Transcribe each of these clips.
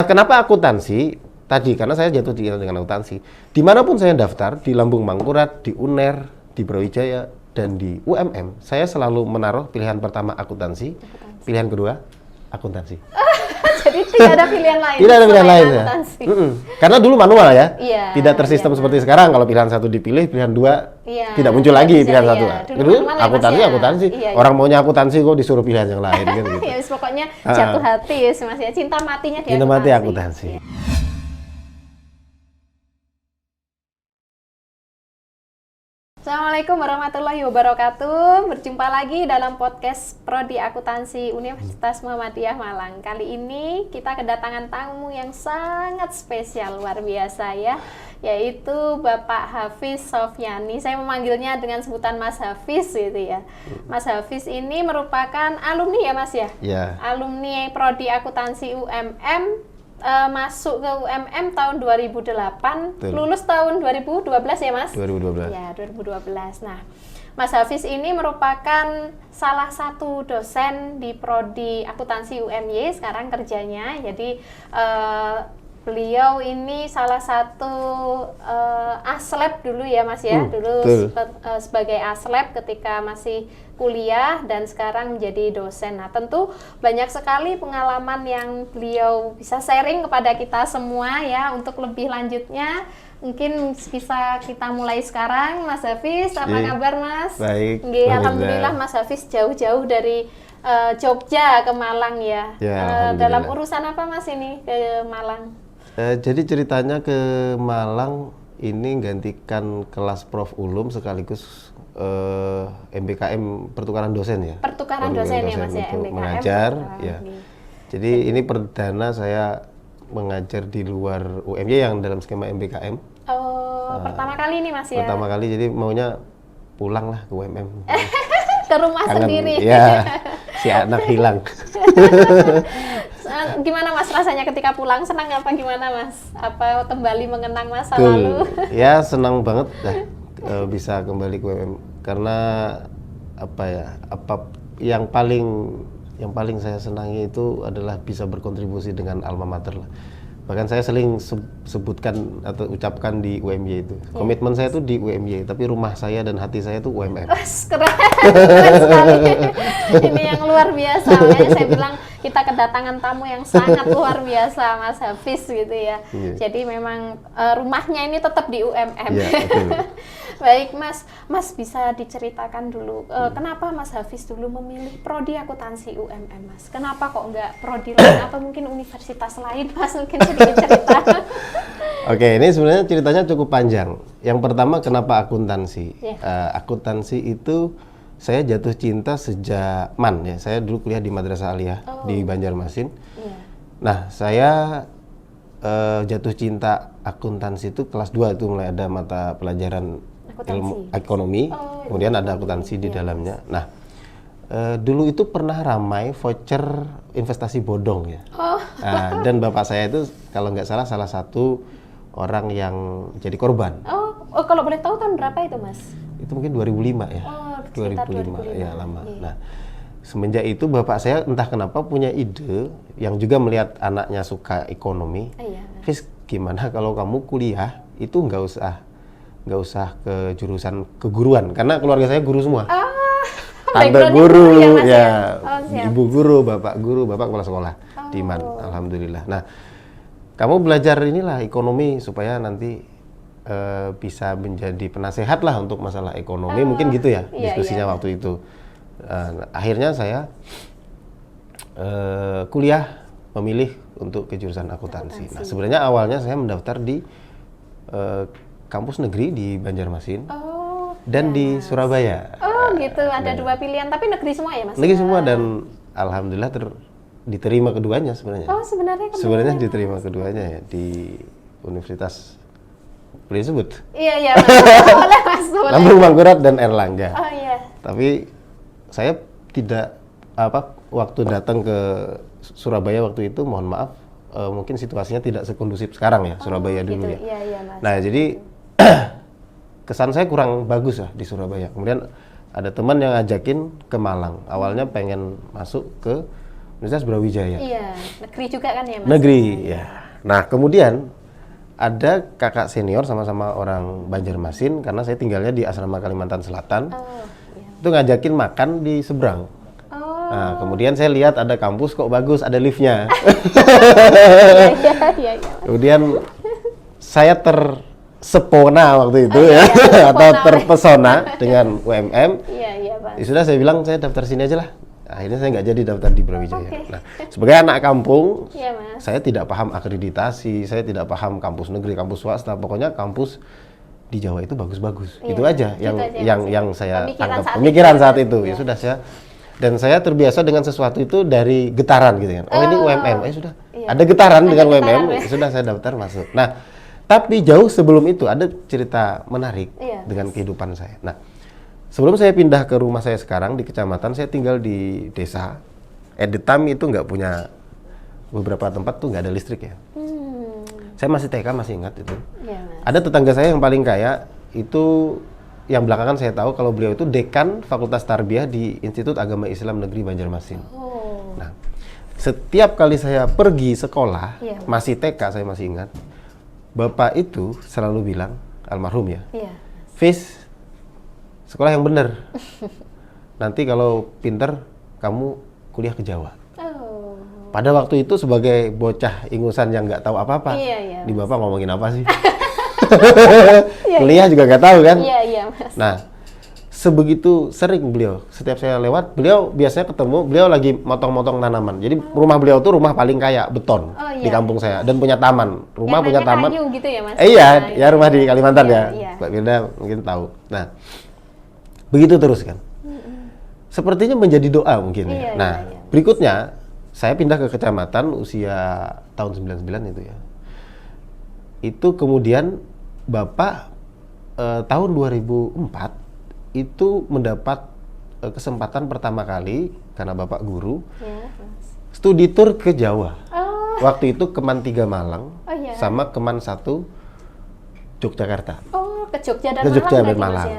Kenapa akuntansi? Tadi karena saya jatuh cinta dengan akuntansi. Dimanapun saya daftar, di Lambung Mangkurat, di UNER, di Brawijaya, dan di UMM, saya selalu menaruh pilihan pertama akuntansi. Pilihan kedua akuntansi. Jadi tidak ada pilihan lain. Tidak ada pilihan lain ya. Akuntansi. Karena dulu manual ya. Iya, tidak tersistem seperti sekarang. Kalau pilihan satu dipilih, pilihan dua tidak muncul lagi pilihan satu. Dulu akuntansi. Iya. Orang maunya akuntansi kok disuruh pilihan yang lain gitu. Ya pokoknya jatuh hati ya Mas ya. Cinta matinya di Cinta mati akuntansi. Assalamualaikum warahmatullahi wabarakatuh. Berjumpa lagi dalam podcast Prodi Akuntansi Universitas Muhammadiyah Malang. Kali ini kita kedatangan tamu yang sangat spesial, luar biasa ya, yaitu Bapak Hafiz Sofyani. Saya memanggilnya dengan sebutan Mas Hafiz gitu ya. Mas Hafiz ini merupakan alumni ya Mas ya? Iya. Alumni Prodi Akuntansi UMM. Masuk ke UMM tahun 2008, betul. Lulus tahun 2012 ya Mas? 2012. Ya, 2012. Nah, Mas Hafiz ini merupakan salah satu dosen di Prodi Akuntansi UMY sekarang kerjanya. Jadi beliau ini salah satu aslab dulu ya Mas ya, dulu sebagai aslab ketika masih kuliah dan sekarang menjadi dosen. Nah tentu banyak sekali pengalaman yang beliau bisa sharing kepada kita semua ya. Untuk lebih lanjutnya mungkin bisa kita mulai sekarang. Mas Hafiz, apa kabar Mas? Baik. Alhamdulillah Mas Hafiz jauh-jauh dari Jogja ke Malang ya. Dalam urusan apa Mas ini ke Malang? Jadi ceritanya ke Malang ini gantikan kelas Prof Ulum sekaligus MBKM pertukaran dosen ya. Pertukaran dosen ya Mas ya, MBKM. Mengajar ya. Jadi ini perdana saya mengajar di luar UMY yang dalam skema MBKM. Pertama kali ini Mas ya. Pertama kali, jadi maunya pulang lah ke UMM. Ke rumah sendiri. Ya, si anak hilang. Gimana Mas rasanya ketika pulang? Senang apa gimana Mas? Apa kembali mengenang masa lalu? Ya senang banget bisa kembali ke UMM karena yang paling saya senangi itu adalah bisa berkontribusi dengan alma mater lah. Bahkan saya sering sebutkan atau ucapkan di UMY itu. Komitmen saya itu di UMY, tapi rumah saya dan hati saya itu UMM. Keren sekali. Ini yang luar biasa. Makanya saya bilang kita kedatangan tamu yang sangat luar biasa, Mas Hafiz gitu ya. Jadi memang rumahnya ini tetap di UMM. Baik Mas bisa diceritakan dulu kenapa Mas Hafiz dulu memilih Prodi Akuntansi UMM Mas? Kenapa kok nggak Prodi lain atau mungkin universitas lain Mas? Mungkin sedikit cerita. Oke, ini sebenarnya ceritanya cukup panjang. Yang pertama kenapa akuntansi? Akuntansi itu saya jatuh cinta sejak ya. Saya dulu kuliah di Madrasah Aliyah di Banjarmasin. Nah, saya jatuh cinta akuntansi itu kelas 2 itu mulai ada mata pelajaran ilmu ekonomi, kemudian ada akuntansi di dalamnya. Nah, dulu itu pernah ramai voucher investasi bodong ya. Nah, dan bapak saya itu kalau nggak salah satu orang yang jadi korban. Kalau boleh tahu tahun berapa itu Mas? Itu mungkin 2005 ya. 2005 ya lama. Nah, semenjak itu bapak saya entah kenapa punya ide yang juga melihat anaknya suka ekonomi. Fis, gimana kalau kamu kuliah itu nggak usah ke jurusan keguruan karena keluarga saya guru semua. Tante guru ya, ibu guru, bapak kepala sekolah di Man, alhamdulillah. Nah, kamu belajar inilah ekonomi supaya nanti bisa menjadi penasehat lah untuk masalah ekonomi, mungkin gitu ya diskusinya waktu itu. Akhirnya saya kuliah memilih untuk ke jurusan akuntansi. Nah, sebenarnya awalnya saya mendaftar di kampus negeri di Banjarmasin dan di Surabaya. Gitu, ada dua pilihan, tapi negeri semua ya Mas? Negeri semua dan alhamdulillah diterima keduanya sebenarnya. Sebenarnya diterima keduanya ya di Universitas boleh sebut? Iya boleh Mas. Lambung Mangkurat dan Erlangga. Tapi saya tidak waktu datang ke Surabaya waktu itu, mohon maaf, mungkin situasinya tidak sekondusif sekarang ya, Surabaya dulu gitu. ya. Mas. Nah, jadi kesan saya kurang bagus lah di Surabaya. Kemudian ada teman yang ngajakin ke Malang. Awalnya pengen masuk ke Universitas Brawijaya. Negeri juga kan ya Mas? Negeri, ya. Nah, kemudian ada kakak senior sama-sama orang Banjarmasin karena saya tinggalnya di asrama Kalimantan Selatan. Itu ngajakin makan di seberang. Nah, kemudian saya lihat ada kampus kok bagus, ada liftnya. Kemudian saya tersepona waktu itu atau terpesona dengan UMM. Ya sudah, saya bilang saya daftar sini aja lah. Akhirnya saya nggak jadi daftar di Brawijaya. Nah, sebagai anak kampung, saya tidak paham akreditasi, saya tidak paham kampus negeri, kampus swasta. Pokoknya kampus di Jawa itu bagus-bagus. Itu aja yang saya tangkap. Pemikiran saat itu. Ya sudah, saya terbiasa dengan sesuatu itu dari getaran gitu kan. Oh, ini UMM. Sudah. Ada getaran dengan UMM. Sudah, saya daftar masuk. Nah, tapi jauh sebelum itu ada cerita menarik dengan kehidupan saya. Nah, sebelum saya pindah ke rumah saya sekarang di kecamatan, saya tinggal di desa. At the time itu nggak punya, beberapa tempat tuh nggak ada listrik ya. Saya masih TK, masih ingat itu. Ada tetangga saya yang paling kaya, itu yang belakangan saya tahu kalau beliau itu dekan Fakultas Tarbiyah di Institut Agama Islam Negeri Banjarmasin. Nah, setiap kali saya pergi sekolah, masih TK saya masih ingat, bapak itu selalu bilang, almarhum ya, Fis, sekolah yang benar. Nanti kalau pinter, kamu kuliah ke Jawa. Pada waktu itu sebagai bocah ingusan yang nggak tahu apa-apa, di bapak ngomongin apa sih? Kuliah juga nggak tahu kan? Mas. Nah, sebegitu sering beliau, setiap saya lewat, beliau biasanya ketemu, beliau lagi motong-motong tanaman. Jadi rumah beliau tuh rumah paling kaya, beton di kampung saya, dan punya taman. Rumah punya taman. Kayu gitu ya, Mas? Ya rumah di Kalimantan ya. Mbak Firda mungkin tahu. Nah, begitu terus kan. Sepertinya menjadi doa mungkin ya. Nah, berikutnya saya pindah ke kecamatan usia tahun 99 itu ya. Itu kemudian Bapak tahun 2004 itu mendapat kesempatan pertama kali karena Bapak guru studi tour ke Jawa. Waktu itu Keman 3 Malang sama Keman 1 Yogyakarta. Ke Jogja dan Malang.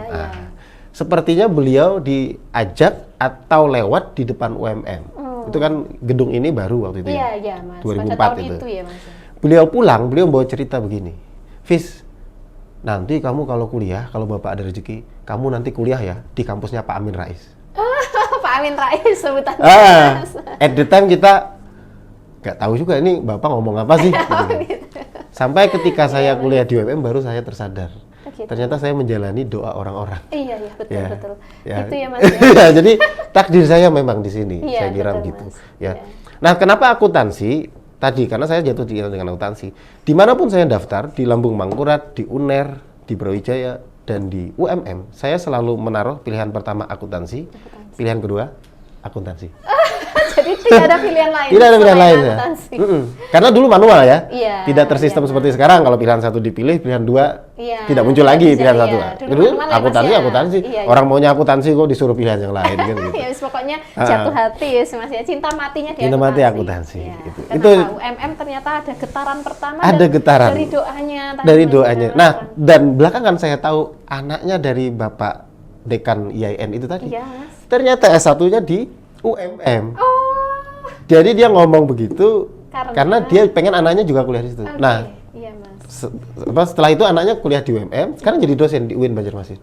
Sepertinya beliau diajak atau lewat di depan UMM. Itu kan gedung ini baru waktu itu ya. Mas. 2004 itu. Ya, Mas. Beliau pulang, beliau bawa cerita begini. Fis, nanti kamu kalau kuliah, kalau Bapak ada rezeki, kamu nanti kuliah ya di kampusnya Pak Amin Rais. Pak Amin Rais sebutannya. At the time kita nggak tahu juga ini Bapak ngomong apa sih. Gitu. Sampai ketika saya kuliah di UMM baru saya tersadar. Ternyata saya menjalani doa orang-orang. Iya, betul. Itu ya, Mas. Jadi takdir saya memang di sini, saya kira begitu. Nah, kenapa akuntansi? Tadi karena saya jatuh cinta dengan akuntansi. Dimanapun saya daftar, di Lambung Mangkurat, di UNER, di Brawijaya, dan di UMM, saya selalu menaruh pilihan pertama akuntansi. Pilihan kedua akuntansi. Jadi tidak ada pilihan lain. Tidak ada pilihan lain ya. Karena dulu manual ya. Tidak tersistem seperti sekarang. Kalau pilihan satu dipilih, pilihan dua tidak muncul lagi pilihan satu. Dulu akuntansi. Orang maunya akuntansi kok disuruh pilihan yang lain kan gitu. Ya, pokoknya jatuh hati Mas ya. Cinta matinya di akuntansi. Itu UMM ternyata ada getaran pertama. Ada getaran. Dari doanya. Nah, dan belakangan saya tahu anaknya dari Bapak Dekan IAIN itu tadi. Ternyata S1-nya di UMM. Jadi dia ngomong begitu karena dia pengen anaknya juga kuliah di situ. Nah, setelah itu anaknya kuliah di UMM, sekarang jadi dosen di UIN Banjarmasin.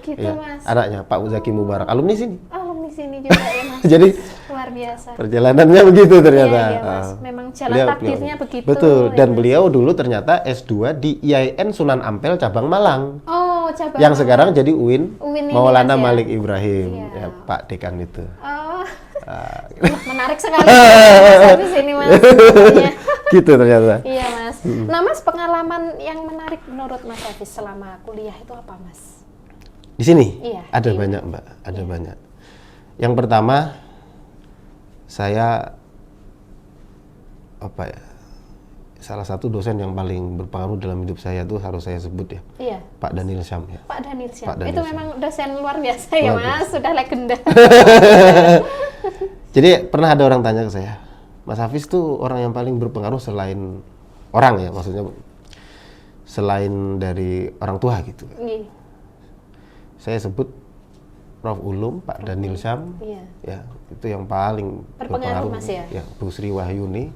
Mas. Anaknya Pak Zaki Mubarak, alumni sini. Alumni sini juga ya, Mas. Jadi luar biasa. Perjalanannya begitu ternyata. Mas. Memang jalan takdirnya begitu. Betul. Dan beliau dulu ternyata S2 di IAIN Sunan Ampel cabang Malang. Cabang. Yang sekarang jadi UIN Maulana Malik Ibrahim, Pak Dekan itu. Menarik sekali Mas di sini, Mas. Gitu ternyata. Iya, Mas. Nah, Mas, pengalaman yang menarik menurut Mas Hafiz selama kuliah itu apa, Mas? Di sini? Ada banyak, Mbak. Ada banyak. Yang pertama, saya salah satu dosen yang paling berpengaruh dalam hidup saya itu harus saya sebut ya. Pak Daniel Syam ya. Pak Daniel Syam. Itu memang dosen luar biasa ya, Mas. Sudah legenda. Jadi pernah ada orang tanya ke saya, Mas Hafiz tuh orang yang paling berpengaruh selain orang ya, maksudnya selain dari orang tua gitu. Saya sebut Prof. Ulum, Pak Daniel Syam, ya itu yang paling berpengaruh. Mas ya? Bu Sri Wahyuni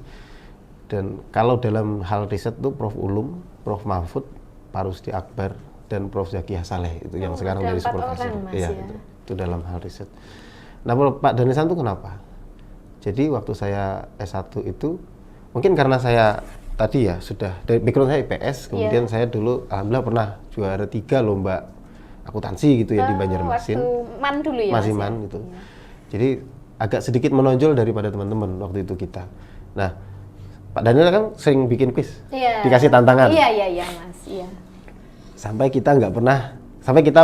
Dan kalau dalam hal riset tuh Prof. Ulum, Prof. Mahfud, Pak Rusdi Akbar, dan Prof. Zaki Hasaleh itu yang sekarang dari supervisor. Iya, itu dalam hal riset. Nah, Pak Danisan tuh kenapa? Jadi waktu saya S1 itu mungkin karena saya tadi ya sudah dari background saya IPS, kemudian saya dulu alhamdulillah pernah juara 3 lomba akuntansi gitu ya di Banjarmasin. Waktu MAN dulu ya. Masih MAN gitu. Jadi agak sedikit menonjol daripada teman-teman waktu itu kita. Nah, Pak Daniel kan sering bikin quiz, dikasih tantangan. Iya Mas. Iya. Sampai kita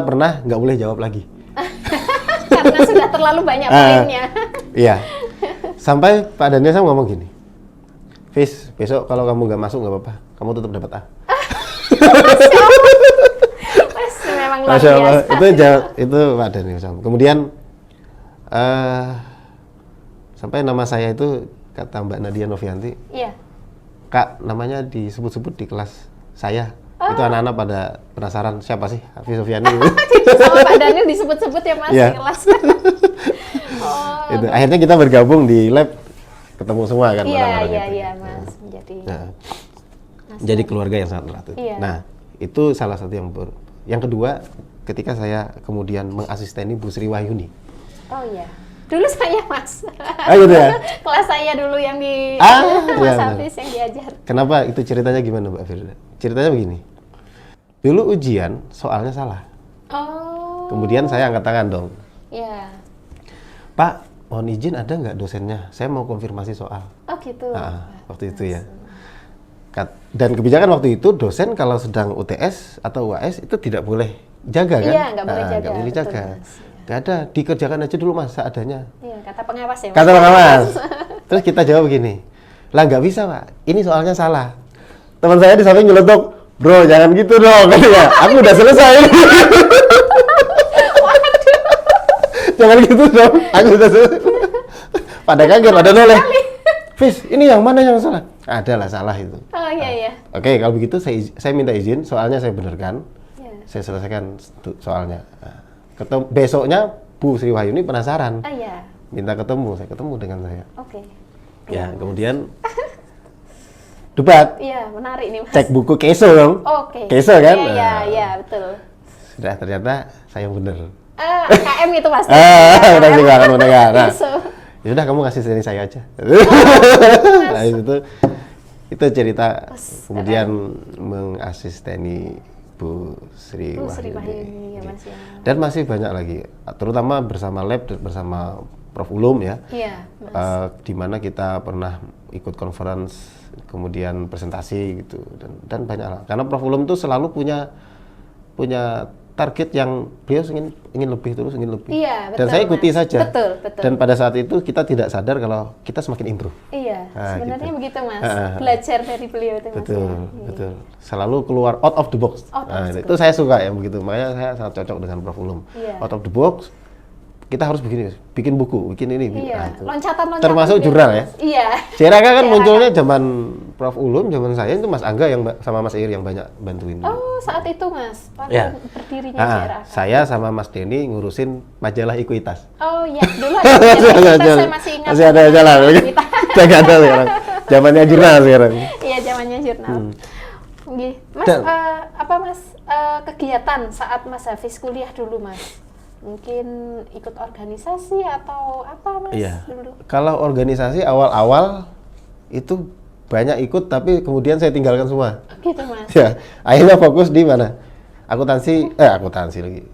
pernah nggak boleh jawab lagi. Karena sudah terlalu banyak poinnya. Iya. Sampai Pak Daniel sama ngomong gini, Fis, besok kalau kamu nggak masuk nggak apa-apa, kamu tetap dapat A. Mas, memang luar biasa. Itu Pak Daniel sama. Kemudian sampai nama saya itu kata Mbak Nadia Novianti, Kak, namanya disebut-sebut di kelas saya. Itu anak-anak pada penasaran siapa sih Hafiz Sofiani. Sama Pak Daniel disebut-sebut ya Mas di kelas. Itu akhirnya kita bergabung di lab, ketemu semua kan orang-orang itu. Iya Mas. Jadi keluarga yang sangat erat. Nah, itu salah satu yang kedua, ketika saya kemudian mengasisteni Bu Sri Wahyuni. Oh iya. Dulu saya Mas. Gitu ya? Kelas saya dulu yang di Mas Hafiz yang diajar. Kenapa? Itu ceritanya gimana Mbak Firda? Ceritanya begini. Dulu ujian soalnya salah. Kemudian saya angkat tangan dong. Iya. Pak, mohon izin ada nggak dosennya? Saya mau konfirmasi soal. Oh gitu. Waktu itu ya. Dan kebijakan waktu itu dosen kalau sedang UTS atau UAS itu tidak boleh jaga kan? Iya, nggak boleh jaga. Nggak boleh jaga. Nggak ada, dikerjakan aja dulu Mas seadanya. Iya, kata pengawas ya Mas. Kata pengawas. Terus kita jawab begini, lah nggak bisa Pak, ini soalnya salah. Teman saya di samping nyeletuk, bro jangan gitu dong, katanya. Aku udah selesai. Jangan gitu dong, aku udah selesai. Pada kaget, pada noleh. Fis, ini yang mana yang salah? Ada lah salah itu. Oh iya. Oke, kalau begitu saya minta izin, soalnya saya benarkan. Saya selesaikan soalnya. Besoknya Bu Sri Wahyuni penasaran. Minta ketemu, saya ketemu dengan saya. Oke. Ya, kemudian debat. Iya, menarik nih Mas. Cek buku Keso dong. Oke. Keso kan? Iya, betul. Sudah ternyata saya yang benar. KM itu Mas. Udah juga akan mendengar. Nah, ya udah kamu kasih sini saya aja. Nah, itu cerita kemudian mengasisteni Bu Sri Wahyuni. Ya, Mas, ya. Dan masih banyak lagi, terutama bersama lab dan bersama Prof. Ulum ya. Iya, Mas. Di mana kita pernah ikut conference, kemudian presentasi gitu dan banyak hal. Karena Prof. Ulum itu selalu punya target yang beliau ingin lebih terus, ingin lebih. Iya, betul, dan saya ikuti saja. Betul. Dan pada saat itu kita tidak sadar kalau kita semakin improve. Iya, sebenarnya gitu. begitu Mas. Belajar dari beliau itu Mas. Betul. Selalu keluar out of the box. Itu saya suka ya begitu. Makanya saya sangat cocok dengan Prof. Ulum. Out of the box. Kita harus bikin buku, bikin ini. Loncatan-loncatan. Termasuk jurnal ya. Iya. CRK kan munculnya zaman Prof. Ulum, zaman saya itu Mas Angga yang sama Mas Ir yang banyak bantuin. Oh, saat itu Mas, waktu berdirinya CRK. Saya sama Mas Denny ngurusin majalah Ekuitas. Oh iya, dulu ada saya masih ingat. Masih ada jalan. Saya nggak tahu sekarang. Zamannya jurnal sekarang. Iya, zamannya jurnal. Mas, kegiatan saat Mas Hafiz kuliah dulu Mas? Mungkin ikut organisasi atau apa Mas dulu? Kalau organisasi awal-awal itu banyak ikut tapi kemudian saya tinggalkan semua. Gitu Mas. Ya, akhirnya fokus di mana? Akuntansi lagi.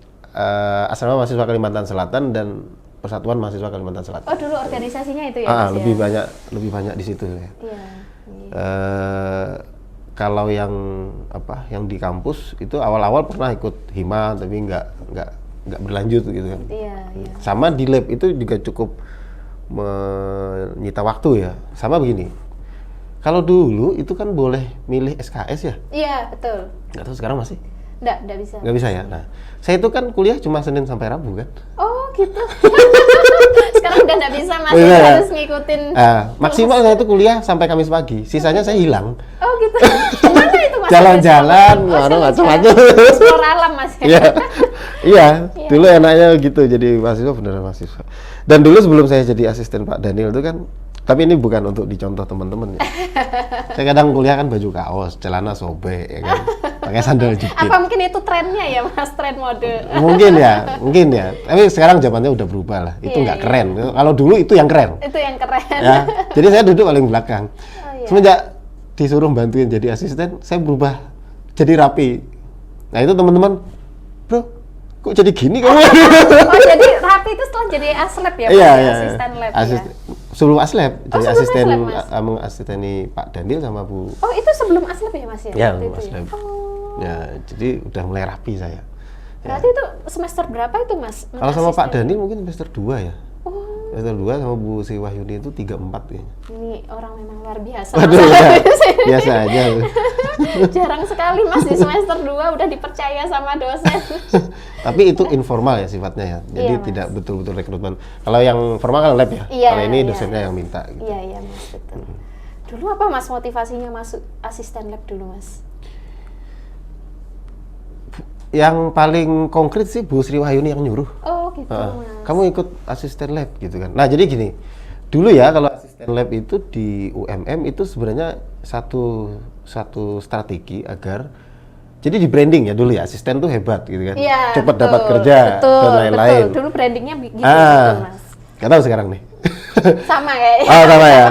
Asrama Mahasiswa Kalimantan Selatan dan Persatuan Mahasiswa Kalimantan Selatan. Oh, dulu organisasinya itu ya Mas? Lebih banyak di situ ya. Iya. Kalau yang di kampus itu awal-awal pernah ikut hima tapi nggak berlanjut gitu kan. Iya. Sama di lab itu juga cukup menyita waktu ya. Sama begini. Kalau dulu itu kan boleh milih SKS ya? Iya, betul. Nggak tahu sekarang masih? Nggak bisa. Nggak bisa ya? Nah, saya itu kan kuliah cuma Senin sampai Rabu kan? Oh, gitu. Sekarang udah nggak bisa Mas, harus ngikutin. Maksimal saya itu kuliah sampai Kamis pagi. Sisanya saya hilang. Oh, gitu. Kemana itu Mas? Jalan-jalan, macam-macam. Explore alam Mas. Iya, dulu enaknya gitu jadi mahasiswa, beneran mahasiswa. Dan dulu sebelum saya jadi asisten Pak Daniel itu kan Tapi ini bukan untuk dicontoh teman-teman ya. Saya kadang kuliah kan baju kaos, celana sobek, ya kan, pakai sandal jepit. Apa mungkin itu trennya ya Mas, tren mode? Mungkin ya. Tapi sekarang zamannya udah berubah lah. Itu nggak keren. Kalau dulu itu yang keren. Itu yang keren. Ya. Jadi saya duduk paling belakang. Iya. Semenjak disuruh bantuin jadi asisten, saya berubah jadi rapi. Nah itu teman-teman, bro, kok jadi gini kamu? Oh jadi rapi itu setelah jadi aslep ya, Mas? Iya. Asisten lab ya? Sebelum aslep, jadi sebelum asisten aslep, Mas? mengasisteni Pak Daniel sama Bu. Oh itu sebelum aslep ya Mas ya? Ya, Waktu sebelum itu aslep. Oh. Ya, jadi udah mulai rapi saya. Berarti itu semester berapa itu Mas? Kalau sama Pak Daniel mungkin semester 2 ya. Oh. Semester 2 sama Bu Sri Wahyuni itu 3-4 kayaknya. Ini orang memang luar biasa. Waduh, biasa aja. Jarang sekali Mas di semester 2 udah dipercaya sama dosen. Tapi itu informal ya sifatnya ya. Jadi Iya, tidak betul-betul rekrutmen. Kalau yang formal kan lab ya. Iya, Kalau ini iya. dosennya yang minta gitu. Iya Mas, betul. Dulu apa Mas motivasinya masuk asisten lab dulu Mas? Yang paling konkret sih Bu Sri Wahyuni yang nyuruh. Oh gitu Mas. Kamu ikut asisten lab gitu kan. Nah jadi gini, dulu ya kalau asisten lab itu di UMM itu sebenarnya satu strategi agar jadi di branding ya dulu ya, asisten tuh hebat gitu kan. Iya, Cepat betul, dapat kerja betul, dan lain-lain. Betul. Dulu brandingnya gitu Mas. Gak tahu sekarang nih. Sama kayak. Oh sama ya.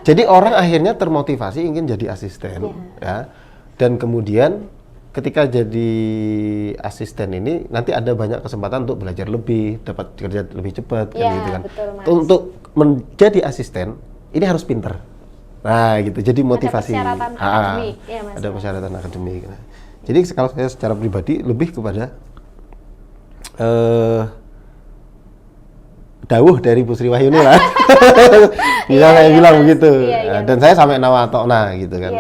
Jadi orang akhirnya termotivasi ingin jadi asisten ya. Dan kemudian ketika jadi asisten ini nanti ada banyak kesempatan untuk belajar lebih, dapat kerja lebih cepat kan gitu kan. Betul, Mas. Untuk menjadi asisten ini harus pinter. Nah, gitu. Jadi motivasi. Ada persyaratan akademik, ya, Mas. Ada persyaratan akademik. Nah, jadi kalau saya secara pribadi lebih kepada dawuh dari Bu Sri Wahyuni lah. Bisa saya bilang begitu. Dan saya sampai nawatokna gitu kan.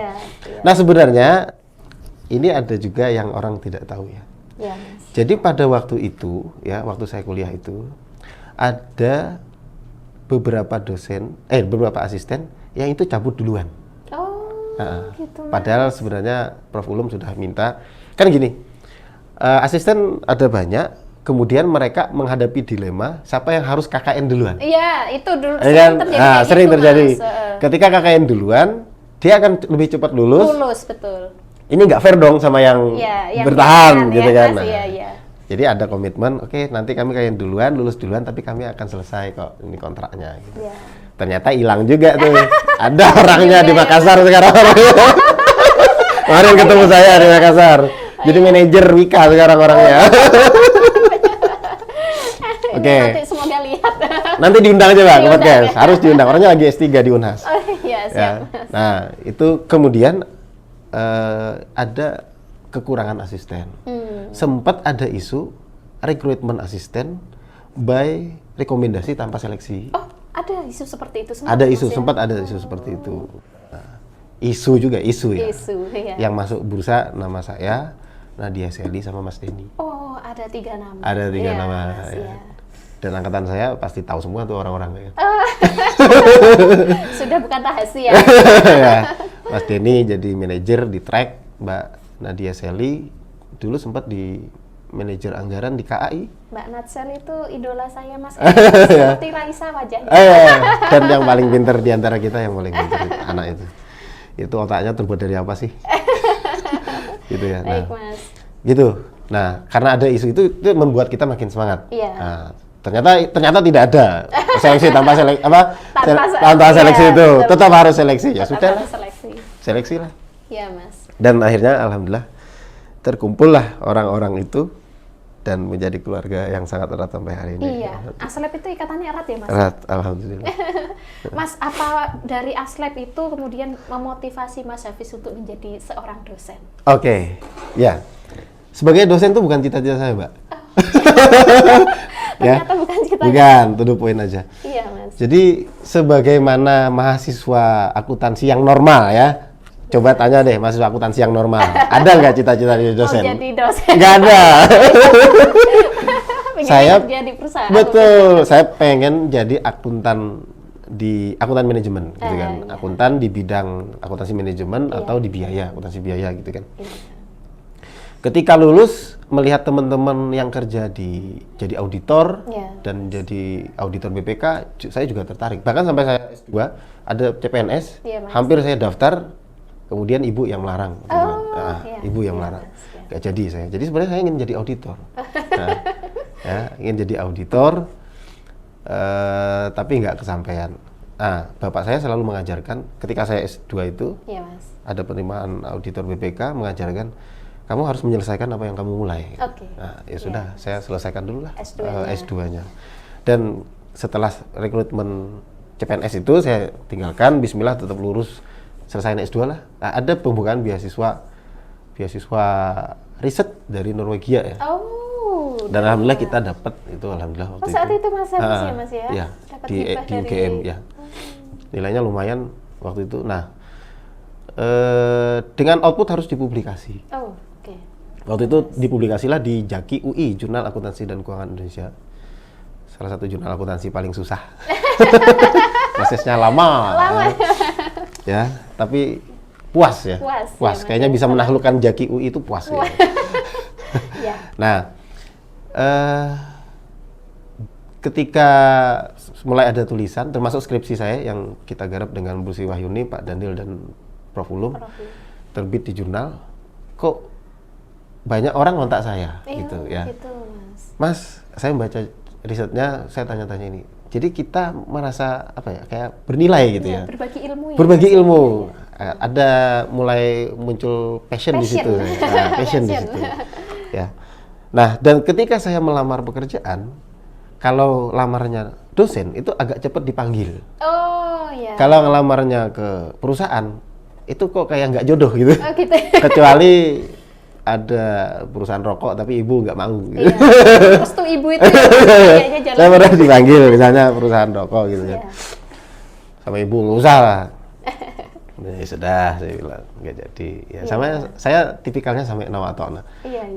Nah, sebenarnya ini ada juga yang orang tidak tahu ya. Mas. Jadi pada waktu itu ya, waktu saya kuliah itu ada beberapa beberapa asisten yang itu cabut duluan. Oh, gitu. Mas. Padahal sebenarnya Prof Ulum sudah minta. Kan gini, asisten ada banyak, kemudian mereka menghadapi dilema siapa yang harus KKN duluan. Iya, itu dulu sering terjadi. Sering gitu, terjadi. Mas. Ketika KKN duluan, dia akan lebih cepat lulus. Lulus, betul. Ini nggak fair dong sama yang bertahan gitu kan. Nah, jadi ada komitmen, oke, nanti kami KKN duluan, lulus duluan, tapi kami akan selesai kok ini kontraknya gitu. Ternyata hilang juga tuh. Ada orangnya di Makassar sekarang. Kemarin ketemu saya di Makassar. Jadi manajer Wika sekarang orangnya. Oke. Nanti semoga lihat. Nanti diundang aja Pak ke podcast. Harus diundang. Orangnya lagi S3 di Unhas. Oh iya, siap. Ya. Nah, itu kemudian ada kekurangan asisten. Sempat ada isu rekrutmen asisten by rekomendasi tanpa seleksi. Oh, ada isu seperti itu sempat. Ada isu, sempat ada isu seperti itu. Nah, isu ya. Isu, ya. Yang masuk bursa nama saya, Nadia Seli sama Mas Denny. Oh, ada 3 nama. Ada 3 ya, nama. Mas, Ya. Dan angkatan saya pasti tahu semua tuh orang-orang. Sudah bukan rahasia. Ya. Mas Denny jadi manajer di track, Mbak Nadia Seli dulu sempat di manajer anggaran di KAI. Mbak Natsel itu idola saya Mas. Seperti Raisa wajahnya. Dan yang paling pinter di antara kita yang paling pinter anak itu. Itu otaknya terbuat dari apa sih? Gitu ya. Nah, Baik, Mas. gitu. Nah, karena ada isu itu membuat kita makin semangat. Iya. Nah, ternyata tidak ada seleksi tanpa seleksi tanpa seleksi iya, itu. betul. Tetap harus seleksi ya. Sudah lah. Seleksi lah. Iya, Mas. Dan akhirnya alhamdulillah terkumpullah orang-orang itu dan menjadi keluarga yang sangat erat sampai hari ini. Iya, Aslep itu ikatannya erat ya Mas? Erat, alhamdulillah. Mas, apa dari Aslep itu kemudian memotivasi Mas Hafiz untuk menjadi seorang dosen? Oke, ya. Sebagai dosen itu bukan cita-cita saya, Mbak. Ternyata bukan cita-cita. Bukan, to the point aja. Iya, Mas. Jadi sebagaimana mahasiswa akuntansi yang normal ya, coba tanya deh mahasiswa akuntansi yang normal, ada nggak cita-cita jadi dosen? Oh, jadi dosen. Nggak ada. Saya kerja di perusahaan. Betul, saya pengen jadi akuntan manajemen gitu kan. Iya. Akuntan di bidang akuntansi manajemen atau di biaya, akuntansi biaya gitu kan. Iya. Ketika lulus melihat teman-teman yang kerja jadi auditor Yeah. dan jadi auditor BPK, saya juga tertarik. Bahkan sampai saya S2 ada CPNS, Yeah, Mas. hampir saya daftar, kemudian ibu yang melarang. Yeah. Ibu yang Yeah, melarang. Mas. Yeah. Gak jadi saya. Jadi sebenarnya saya ingin jadi auditor. Nah, ya, ingin jadi auditor, tapi nggak kesampaian. Nah, bapak saya selalu mengajarkan ketika saya S2 itu, Yeah, Mas. ada penerimaan auditor BPK mengajarkan kamu harus menyelesaikan apa yang kamu mulai. Oke. Nah, ya sudah, saya selesaikan dulu lah S2-nya. Dan setelah rekrutmen CPNS itu saya tinggalkan, bismillah tetap lurus, selesaiin S2 lah. Nah, ada pembukaan beasiswa riset dari Norwegia ya. Oh. Dan alhamdulillah kita dapat itu, alhamdulillah waktu saat itu Mas Hafiz ya Mas ya? Ya, Dapat di hibah dari UGM ya. Nilainya lumayan waktu itu. Nah, dengan output harus dipublikasi. Oh, oke. Waktu itu dipublikasilah di JAKI UI, Jurnal Akuntansi dan Keuangan Indonesia. Salah satu jurnal akuntansi paling susah. Prosesnya lama. Ya, tapi puas ya. Puas. Kayaknya bisa menaklukkan JAKI UI itu puas ya. Ya. Nah, ketika mulai ada tulisan, termasuk skripsi saya yang kita garap dengan Bu Sri Wahyuni, Pak Daniel dan Prof. Ulum, terbit di jurnal, kok banyak orang ngontak saya, gitu ya. Gitu, Mas, saya membaca risetnya, saya tanya-tanya ini. Jadi kita merasa apa ya, kayak bernilai gitu ya. Berbagi ilmu ya. Berbagi ilmu. Ada mulai muncul passion di situ. Nah, passion di situ. Ya. Nah, dan ketika saya melamar pekerjaan, kalau lamarnya dosen itu agak cepat dipanggil. Oh, ya. Kalau ngelamarnya ke perusahaan, itu kok kayak nggak jodoh gitu. Oh, gitu. Kecuali ada perusahaan rokok tapi ibu nggak mau gitu. Iya. Terus tuh ibu itu kayaknya jalan. Saya pernah dipanggil misalnya perusahaan rokok gitu ya. Sama ibu nggak usah lah. Ya sudah, saya bilang nggak jadi. Ya sama saya tipikalnya sama nawatona.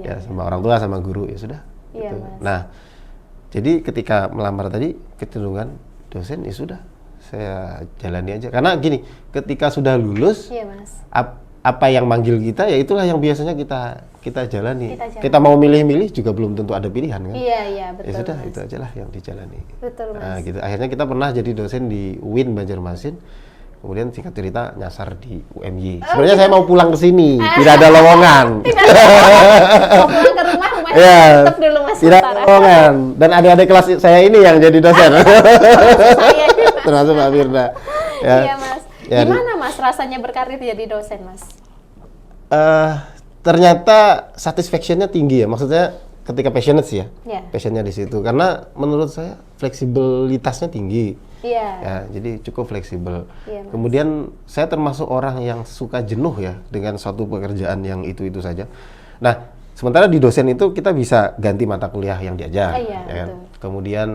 Ya sama orang tua sama guru ya sudah. Iya, gitu. Mas. Nah, jadi ketika melamar tadi kecenderungan dosen ya sudah saya jalani aja. Karena gini, ketika sudah lulus, iya, Mas. Apa yang manggil kita ya itulah yang biasanya kita jalani. Kita mau milih-milih juga belum tentu ada pilihan kan. Iya, betul. Ya sudah, Mas. itu aja lah yang dijalani. Betul, Mas. Nah, gitu. Akhirnya kita pernah jadi dosen di UIN Banjarmasin. Kemudian singkat cerita nyasar di UMY. Sebenarnya saya mau pulang ke sini, tidak ada lowongan. Mau pulang ke rumah ya, tetap dulu Mas. tidak ada lowongan. Dan adik-adik kelas saya ini yang jadi dosen. Saya. Termasuk Pak Firda. Ya. Iya, Mas. Ya, gimana Mas rasanya berkarir jadi dosen, Mas? Ternyata satisfaction-nya tinggi ya. Maksudnya ketika passionate sih ya. Yeah. Passionnya di situ. Karena menurut saya fleksibilitasnya tinggi. Iya. Ya, jadi cukup fleksibel. Iya, Mas. Kemudian saya termasuk orang yang suka jenuh ya dengan suatu pekerjaan yang itu saja. Nah, sementara di dosen itu kita bisa ganti mata kuliah yang diajar. Iya, ya kan? betul. Kemudian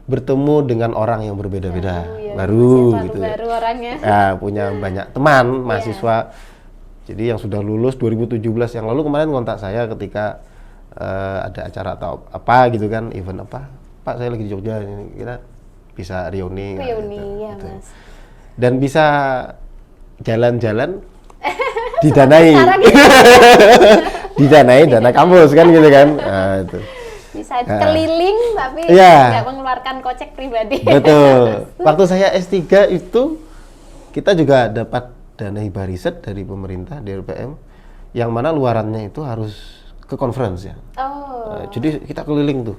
bertemu dengan orang yang berbeda-beda, baru gitu. Baru orangnya. Ya, punya banyak teman, mahasiswa. Jadi yang sudah lulus 2017 yang lalu kemarin kontak saya ketika ada acara atau apa gitu kan, event apa. Pak, saya lagi di Jogja, ini kita bisa reuni Ya, gitu. Mas. Dan bisa jalan-jalan didanai. Didanai dana kampus kan gitu kan. Nah, itu. Bisa keliling tapi ya, nggak mengeluarkan kocek pribadi. Betul. Waktu saya S3 itu kita juga dapat dana hibah riset dari pemerintah DRPM yang mana luarannya itu harus ke conference ya. Oh. Jadi kita keliling tuh.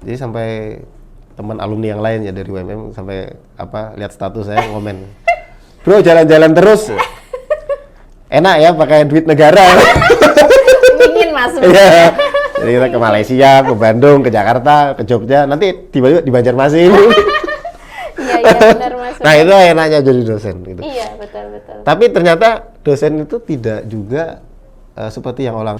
Jadi sampai teman alumni yang lain ya dari UMM sampai lihat status saya komen, bro jalan-jalan terus, enak ya pakai duit negara. Ingin masuk. Iya. Jadi kita ke Malaysia, ke Bandung, ke Jakarta, ke Jogja, nanti tiba-tiba di Banjarmasin. Iya benar Mas. Nah itu enaknya jadi dosen gitu. Iya betul. Tapi ternyata dosen itu tidak juga seperti yang orang